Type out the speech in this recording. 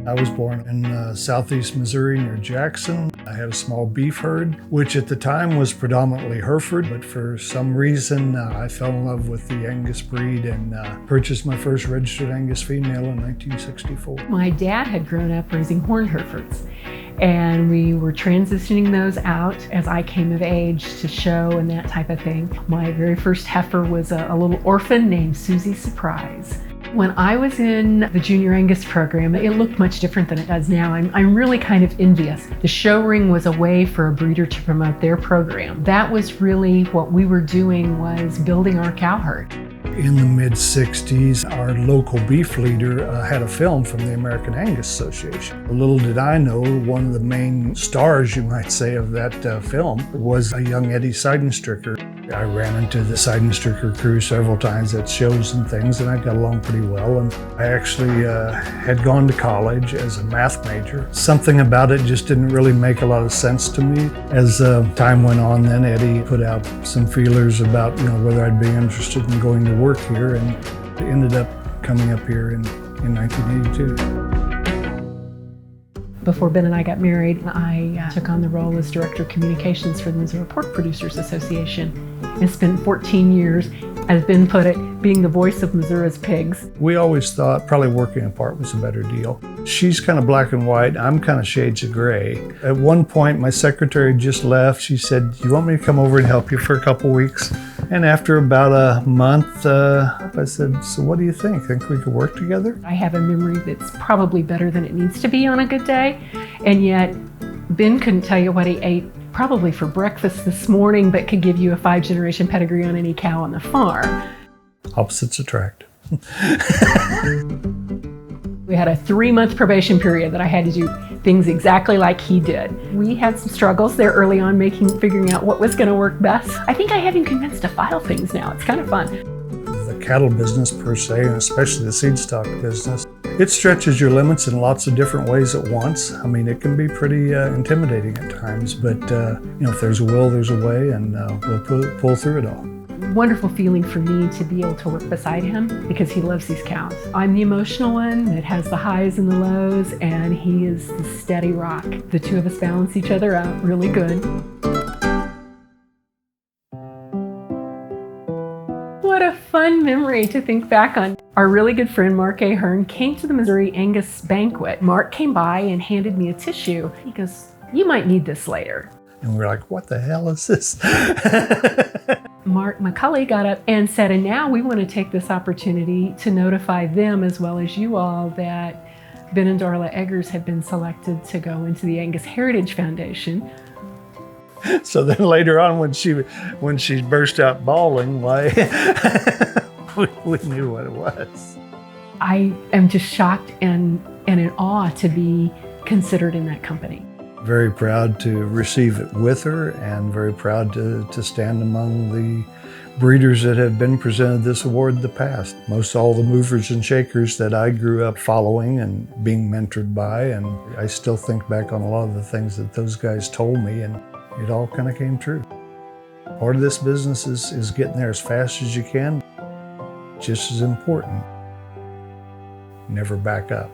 I was born in southeast Missouri near Jackson. I had a small beef herd, which at the time was predominantly Hereford, but for some reason I fell in love with the Angus breed and purchased my first registered Angus female in 1964. My dad had grown up raising horned Herefords, and we were transitioning those out as I came of age to show and that type of thing. My very first heifer was a little orphan named Susie Surprise. When I was in the Junior Angus program, it looked much different than it does now. I'm really kind of envious. The show ring was a way for a breeder to promote their program. That was really what we were doing, was building our cow herd. In the mid-60s, our local beef leader had a film from the American Angus Association. Little did I know, one of the main stars, you might say, of that film was a young Eddie Sydenstricker. I ran into the Sydenstricker crew several times at shows and things, and I got along pretty well. And I actually had gone to college as a math major. Something about it just didn't really make a lot of sense to me. As time went on, then Eddie put out some feelers about whether I'd be interested in going to work here, and ended up coming up here in 1982. Before Ben and I got married, I took on the role as Director of Communications for the Missouri Pork Producers Association and spent 14 years, as Ben put it, being the voice of Missouri's pigs. We always thought probably working apart was a better deal. She's kind of black and white, I'm kind of shades of gray. At one point, my secretary just left. She said, "You want me to come over and help you for a couple weeks?" And after about a month, I said, "So what do you think? Think we could work together?" I have a memory that's probably better than it needs to be on a good day, and yet Ben couldn't tell you what he ate probably for breakfast this morning, but could give you a 5-generation pedigree on any cow on the farm. Opposites attract. We had a 3-month probation period that I had to do things exactly like he did. We had some struggles there early on figuring out what was going to work best. I think I have him convinced to file things now. It's kind of fun. The cattle business per se, and especially the seed stock business, it stretches your limits in lots of different ways at once. I mean, it can be pretty intimidating at times, but if there's a will, there's a way, and we'll pull through it all. Wonderful feeling for me to be able to work beside him because he loves these cows. I'm the emotional one that has the highs and the lows, and he is the steady rock. The two of us balance each other out really good. What a fun memory to think back on. Our really good friend Mark Ahern came to the Missouri Angus banquet. Mark came by and handed me a tissue. He goes, "You might need this later." And we're like, "What the hell is this?" Mark McCulley got up and said, "And now we want to take this opportunity to notify them, as well as you all, that Ben and Darla Eggers have been selected to go into the Angus Heritage Foundation." So then later on, when she burst out bawling, why we knew what it was. I am just shocked and in awe to be considered in that company. Very proud to receive it with her, and very proud to stand among the breeders that have been presented this award in the past. Most all the movers and shakers that I grew up following and being mentored by, and I still think back on a lot of the things that those guys told me, and it all kind of came true. Part of this business is getting there as fast as you can. Just as important, never back up.